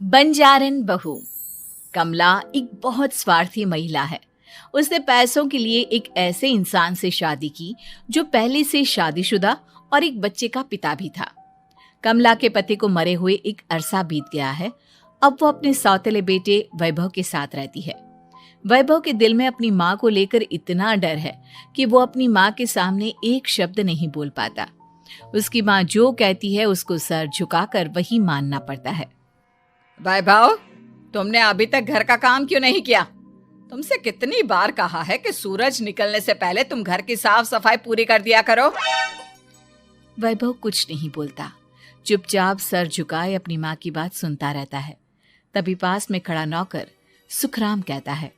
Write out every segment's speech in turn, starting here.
बंजारन बहू। कमला एक बहुत स्वार्थी महिला है। उसने पैसों के लिए एक ऐसे इंसान से शादी की जो पहले से शादीशुदा और एक बच्चे का पिता भी था। कमला के पति को मरे हुए एक अरसा बीत गया है। अब वो अपने सौतेले बेटे वैभव के साथ रहती है। वैभव के दिल में अपनी माँ को लेकर इतना डर है कि वो अपनी माँ के सामने एक शब्द नहीं बोल पाता। उसकी माँ जो कहती है उसको सर झुकाकर वही मानना पड़ता है। वैभव, तुमने अभी तक घर का काम क्यों नहीं किया? तुमसे कितनी बार कहा है कि सूरज निकलने से पहले तुम घर की साफ सफाई पूरी कर दिया करो। वैभव कुछ नहीं बोलता, चुपचाप सर झुकाए अपनी माँ की बात सुनता रहता है। तभी पास में खड़ा नौकर सुखराम कहता है,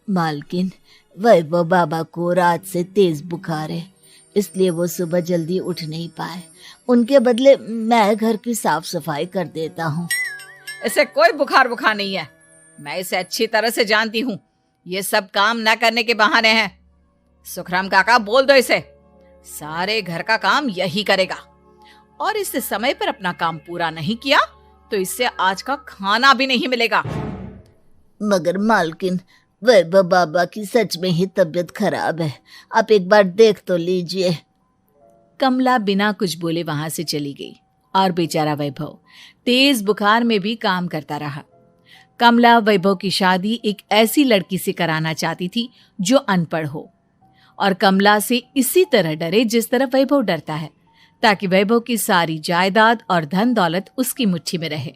मालकिन, वैभव बाबा को रात से तेज बुखार है, इसलिए वो सुबह जल्दी उठ नहीं पाए। उनके बदले मैं घर की साफ सफाई कर देता हूँ। इसे कोई बुखार नहीं है। मैं इसे अच्छी तरह से जानती हूँ। ये सब काम न करने के बहाने हैं। सुखराम काका, बोल दो इसे, सारे घर का काम यही करेगा। और इससे समय पर अपना काम पूरा नहीं किया तो इससे आज का खाना भी नहीं मिलेगा। मगर मालकिन, वैभव बाबा की सच में ही तबीयत खराब है, आप एक बार देख तो लीजिए। कमला बिना कुछ बोले वहां से चली गई और बेचारा वैभव तेज बुखार में भी काम करता रहा। कमला वैभव की शादी एक ऐसी लड़की से कराना चाहती थी जो अनपढ़ हो और कमला से इसी तरह डरे जिस तरह वैभव डरता है, ताकि वैभव की सारी जायदाद और धन दौलत उसकी मुट्ठी में रहे।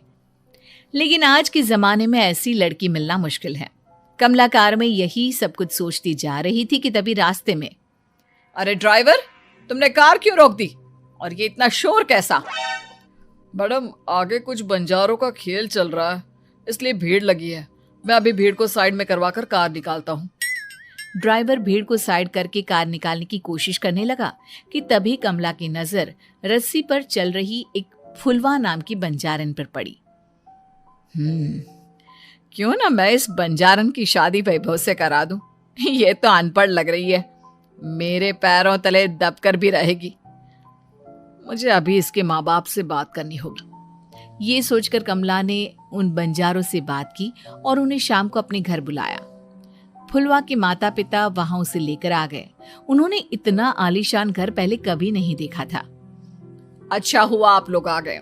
लेकिन आज के जमाने में ऐसी लड़की मिलना मुश्किल है। कमला कार में यही सब कुछ सोचती जा रही थी कि तभी रास्ते में, अरे ड्राइवर, तुमने कार क्यों रोक दी? और ये इतना शोर कैसा? मैडम, आगे कुछ बंजारों का खेल चल रहा है, इसलिए भीड़ लगी है। मैं अभी भीड़ को साइड में करवाकर कार निकालता हूँ। ड्राइवर भीड़ को साइड करके कार निकालने की कोशिश करने लगा कि तभी कमला की नजर रस्सी पर चल रही एक फुलवा नाम की बंजारन पर पड़ी। क्यों ना मैं इस बंजारन की शादी वैभव से करा दूं? ये तो अनपढ़ लग रही है, मेरे पैरों तले दबकर भी रहेगी। मुझे अभी इसके माँ बाप से बात करनी होगी। ये सोचकर कमला ने उन बंजारों से बात की और उन्हें शाम को अपने घर बुलाया। फुलवा के माता पिता वहां उसे लेकर आ गए। उन्होंने इतना आलीशान घर पहले कभी नहीं देखा था। अच्छा हुआ आप लोग आ गए।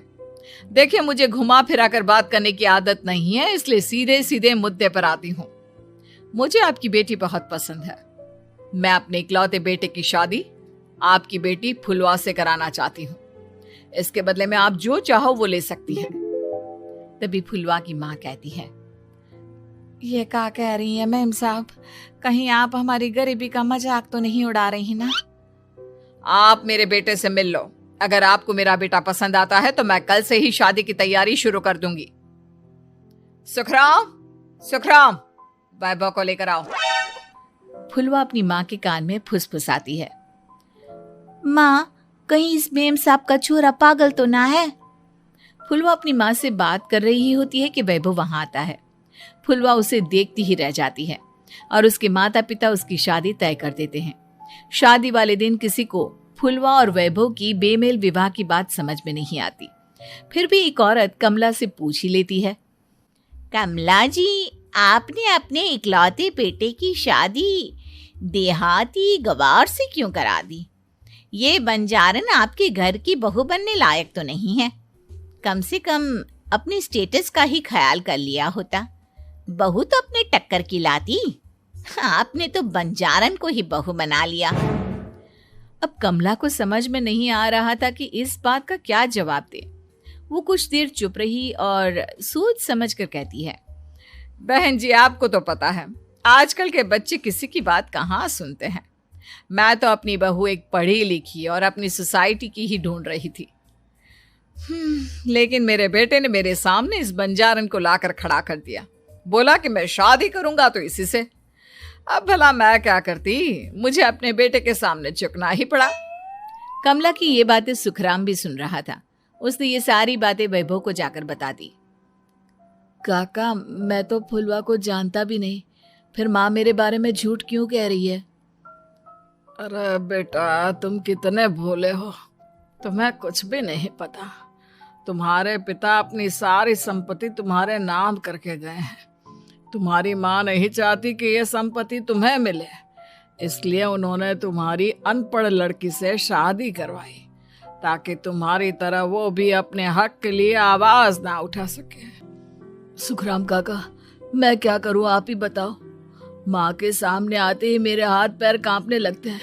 देखिए, मुझे घुमा फिरा कर बात करने की आदत नहीं है, इसलिए सीधे सीधे मुद्दे पर आती हूँ। मुझे आपकी बेटी बहुत पसंद है। मैं अपने इकलौते बेटे की शादी आपकी बेटी फुलवा से कराना चाहती हूँ। इसके बदले में आप जो चाहो वो ले सकती हैं। तभी फुलवा की माँ कहती है, ये क्या कह रही है मैम साहब? कहीं आप हमारी गरीबी का मजाक तो नहीं उड़ा रही ना? आप मेरे बेटे से मिल लो। अगर आपको मेरा बेटा पसंद आता है तो मैं कल से ही शादी की तैयारी शुरू कर दूंगी। सुखराम, वैभव को लेकर आओ। फुलवा अपनी माँ के कान में फुसफुसाती है, माँ, कहीं इस मेम साहब का छोरा पागल तो ना है? फुलवा अपनी माँ से बात कर रही होती है कि वैभव वहां आता है। फुलवा उसे देखती ही रह जाती है और उसके माता पिता उसकी शादी तय कर देते हैं। शादी वाले दिन किसी को फुलवा और वैभव की बेमेल विवाह की बात समझ में नहीं आती। फिर भी एक औरत कमला से पूछ ही लेती है, कमला जी, आपने अपने इकलौते बेटे की शादी देहाती गवार से क्यों करा दी? ये बंजारन आपके घर की बहू बनने लायक तो नहीं है। कम से कम अपने स्टेटस का ही ख्याल कर लिया होता। बहू तो अपने टक्कर की लाती, आपने तो बंजारन को ही बहू बना लिया। अब कमला को समझ में नहीं आ रहा था कि इस बात का क्या जवाब दे। वो कुछ देर चुप रही और सोच समझ कर कहती है, बहन जी, आपको तो पता है आजकल के बच्चे किसी की बात कहाँ सुनते हैं। मैं तो अपनी बहू एक पढ़ी लिखी और अपनी सोसाइटी की ही ढूंढ रही थी। लेकिन मेरे बेटे ने मेरे सामने इस बंजारन को लाकर खड़ा कर दिया। बोला कि मैं शादी करूंगा तो इसी से। अब भला मैं क्या करती, मुझे अपने बेटे के सामने झुकना ही पड़ा। कमला की ये बातें सुखराम भी सुन रहा था। उसने ये सारी बातें वैभव को जाकर बता दी। काका, मैं तो फुलवा को जानता भी नहीं, फिर माँ मेरे बारे में झूठ क्यों कह रही है? अरे बेटा, तुम कितने भोले हो, तुम्हें कुछ भी नहीं पता। तुम्हारे पिता अपनी सारी संपत्ति तुम्हारे नाम करके गए हैं। तुम्हारी माँ नहीं चाहती कि यह संपत्ति तुम्हें मिले, इसलिए उन्होंने तुम्हारी अनपढ़ लड़की से शादी करवाई ताकि तुम्हारी तरह वो भी अपने हक के लिए आवाज ना उठा सके। सुखराम काका, मैं क्या करूं, आप ही बताओ। माँ के सामने आते ही मेरे हाथ पैर कांपने लगते हैं।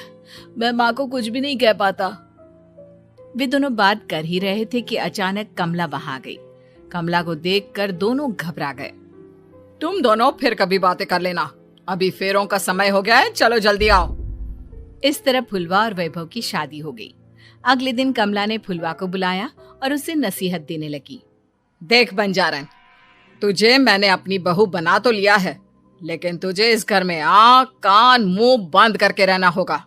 मैं माँ को कुछ भी नहीं कह पाता। वे दोनों बात कर ही रहे थे कि अचानक कमला वहां आ गई। कमला को देखकर दोनों घबरा गए। तुम दोनों फिर कभी बातें कर लेना, अभी फेरों का समय हो गया है, चलो जल्दी आओ। इस तरह फुलवा और वैभव की शादी हो गई। अगले दिन कमला ने फुलवा को बुलाया और उसे नसीहत देने लगी। देख बंजारन, तुझे मैंने अपनी बहू बना तो लिया है, लेकिन तुझे इस घर में आंख कान मुंह बंद करके रहना होगा।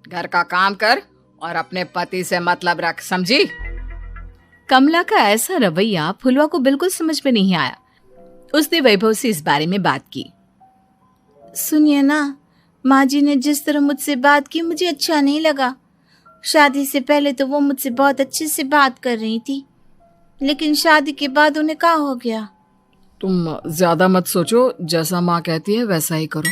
घर का काम कर और अपने पति से मतलब रख, समझी? कमला का ऐसा रवैया फुलवा को बिल्कुल समझ में नहीं आया। उसने वैभव से इस बारे में बात की। सुनिए ना, माँ जी ने जिस तरह मुझसे बात की मुझे अच्छा नहीं लगा। शादी से पहले तो वो मुझसे बहुत अच्छे से बात कर रही थी, लेकिन शादी के बाद उन्हें क्या हो गया? तुम ज्यादा मत सोचो, जैसा माँ कहती है वैसा ही करो।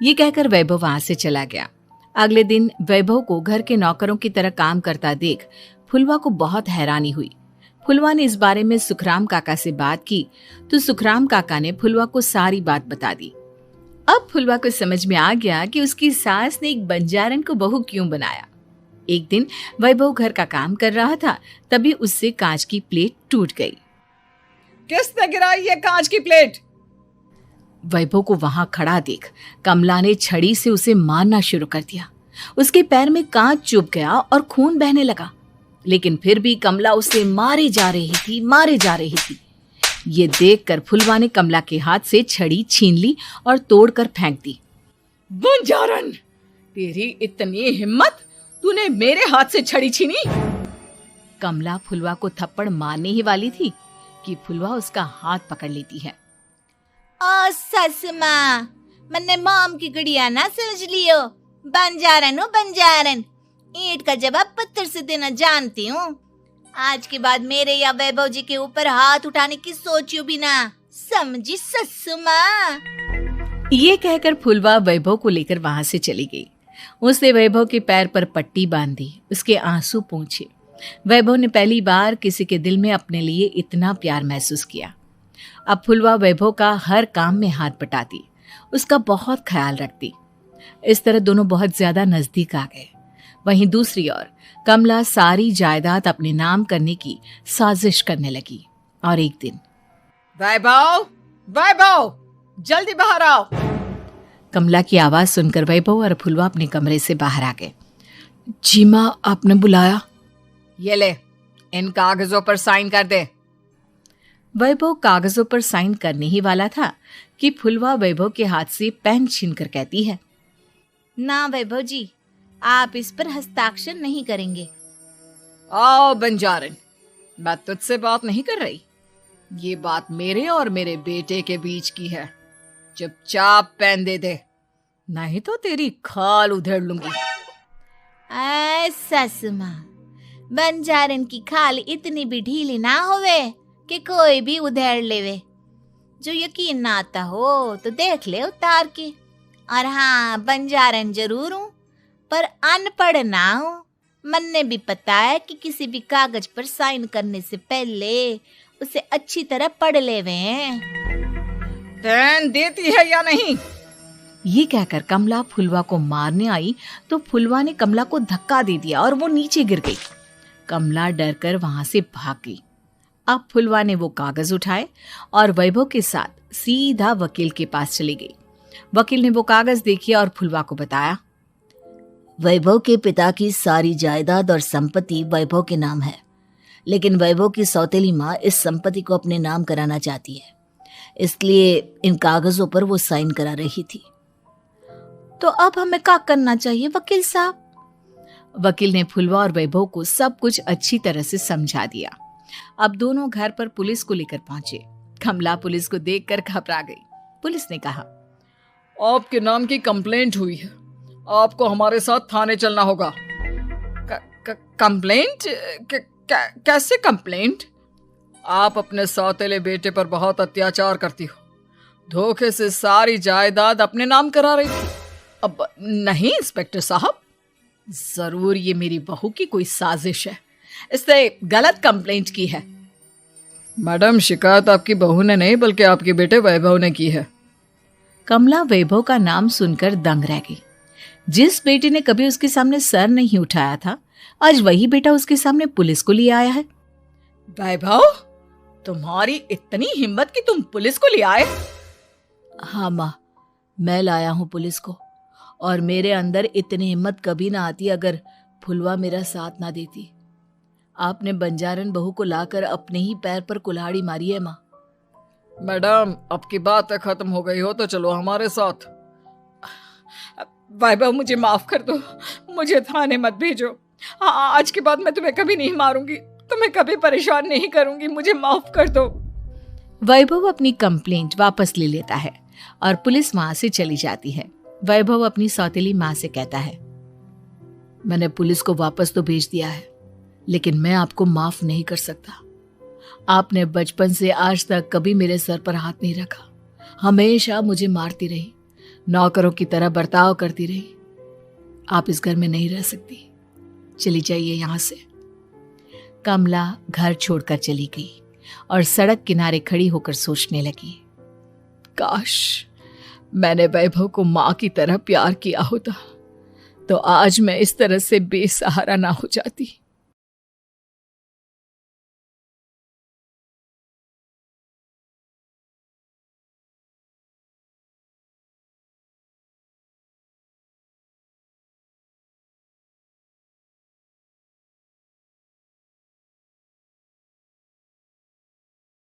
ये कहकर वैभव वहां से चला गया। अगले दिन वैभव को घर के नौकरों की तरह काम करता देख फुलवा को बहुत हैरानी हुई। फुलवा ने इस बारे में सुखराम काका से बात की तो सुखराम काका ने फुलवा को सारी बात बता दी। अब फुलवा को समझ में आ गया कि उसकी सास ने एक बंजारन को बहू क्यों बनाया। एक दिन वैभव घर का काम कर रहा था, तभी उससे कांच की प्लेट टूट गई। किसने गिराई ये कांच की प्लेट? वैभव को वहां खड़ा देख कमला ने छड़ी से उसे मारना शुरू कर दिया। उसके पैर में कांच चुभ गया और खून बहने लगा, लेकिन फिर भी कमला उसे मारे जा रही थी। ये देखकर फुलवा ने कमला के हाथ से छड़ी छीन ली और तोड़कर फेंक दी। बंजारन, तेरी इतनी हिम्मत, तूने मेरे हाथ से छड़ी छीनी? कमला फुलवा को थप्पड़ मारने ही वाली थी कि फुलवा उसका हाथ पकड़ लेती है। ओ सस माँ, मैंने मॉम की गुड़िया ना समझ लियो। बंजारन हो बंजारन, ईंट का जवाब पत्थर से देना जानती हूँ। आज के बाद मेरे या वैभव जी के ऊपर हाथ उठाने की सोचियो भी ना, समझी ससु माँ? ये कहकर फुलवा वैभव को लेकर वहां से चली गई। उसने वैभव के पैर पर पट्टी बांधी, उसके आंसू पोंछे। वैभव ने पहली बार किसी के दिल में अपने लिए इतना प्यार महसूस किया। अब फुलवा वैभव का हर काम में हाथ बटाती, उसका बहुत ख्याल रखती। इस तरह दोनों बहुत ज्यादा नजदीक आ गए। वहीं दूसरी ओर कमला सारी जायदाद अपने नाम करने की साजिश करने लगी। और एक दिन, वैभव, जल्दी बाहर आओ। कमला की आवाज सुनकर वैभव और फुलवा अपने कमरे से बाहर आ गए। जी माँ, आपने बुलाया? ये ले, इन कागजों पर साइन कर दे। वैभव कागजों पर साइन करने ही वाला था कि फुलवा वैभव के हाथ से पेन छीनकर कहती है, ना वैभव जी, आप इस पर हस्ताक्षर नहीं करेंगे। आओ बंजारन, मैं तुझसे बात नहीं कर रही। ये बात मेरे और मेरे बेटे के बीच की है। चुपचाप पेन दे दे, नहीं तो तेरी खाल उधेड़ लूंगी। सस माँ, बंजारन की खाल इतनी भी ढीली ना होवे कि कोई भी उधेड़ लेवे। जो यकीन ना आता हो तो देख ले उतार के। और हाँ, बंजारन जरूर हूँ पर अनपढ़ ना हूँ। मन्ने भी पता है कि किसी भी कागज पर साइन करने से पहले उसे अच्छी तरह पढ़ लेवे हैं। पेन देती है या नहीं? ये कहकर कमला फुलवा को मारने आई तो फुलवा ने कमला को धक्का दे दिया और वो नीचे गिर गई। कमला डरकर वहां से भाग गई। अब फुलवा ने वो कागज उठाए और वैभव के साथ सीधा वकील के पास चली गई। वकील ने वो कागज देखे और फुलवा को बताया, वैभव के पिता की सारी जायदाद और संपत्ति वैभव के नाम है, लेकिन वैभव की सौतेली माँ इस संपत्ति को अपने नाम कराना चाहती है, इसलिए इन कागजों पर वो साइन करा रही थी। तो अब हमें क्या करना चाहिए वकील साहब? वकील ने फुलवा और वैभव को सब कुछ अच्छी तरह से समझा दिया। अब दोनों घर पर पुलिस को लेकर पहुंचे। कमला पुलिस को देखकर घबरा गई। पुलिस ने कहा, आपके नाम की कंप्लेंट हुई है, आपको हमारे साथ थाने चलना होगा। कंप्लेंट? कैसे कंप्लेंट? आप अपने सौतेले बेटे पर बहुत अत्याचार करती हो, धोखे से सारी जायदाद अपने नाम करा रही थी। अब नहीं इंस्पेक्टर साहब, जरूर ये मेरी बहू की कोई साजिश है, इसने गलत कंप्लेंट की है। मैडम, शिकायत आपकी बहू ने नहीं बल्कि आपके बेटे वैभव ने की है। कमला वैभव का नाम सुनकर दंग रह गई। जिस बेटे ने कभी उसके सामने सर नहीं उठाया था, आज वही बेटा उसके सामने पुलिस को लिए आया है। वैभव, तुम्हारी इतनी हिम्मत कि तुम पुलिस को ले आए? हाँ माँ, मैं लाया हूँ पुलिस को, और मेरे अंदर इतनी हिम्मत कभी ना आती अगर फुलवा मेरा साथ ना देती। आपने बंजारन बहू को लाकर अपने ही पैर पर कुल्हाड़ी मारी है माँ। मैडम, अब की बात खत्म हो गई हो तो चलो हमारे साथ। वैभव, मुझे माफ कर दो, मुझे थाने मत भेजो। आज के बाद मैं तुम्हें कभी नहीं मारूंगी, तुम्हें कभी परेशान नहीं करूंगी, मुझे माफ कर दो। वैभव अपनी कंप्लेंट वापस ले लेता है और पुलिस वहां से चली जाती है। वैभव अपनी सौतेली माँ से कहता है, मैंने पुलिस को वापस तो भेज दिया है, लेकिन मैं आपको माफ नहीं कर सकता। आपने बचपन से आज तक कभी मेरे सर पर हाथ नहीं रखा, हमेशा मुझे मारती रही, नौकरों की तरह बर्ताव करती रही। आप इस घर में नहीं रह सकती, चली जाइए यहां से। कमला घर छोड़कर चली गई और सड़क किनारे खड़ी होकर सोचने लगी, काश मैंने वैभव को माँ की तरह प्यार किया होता तो आज मैं इस तरह से बेसहारा ना हो जाती।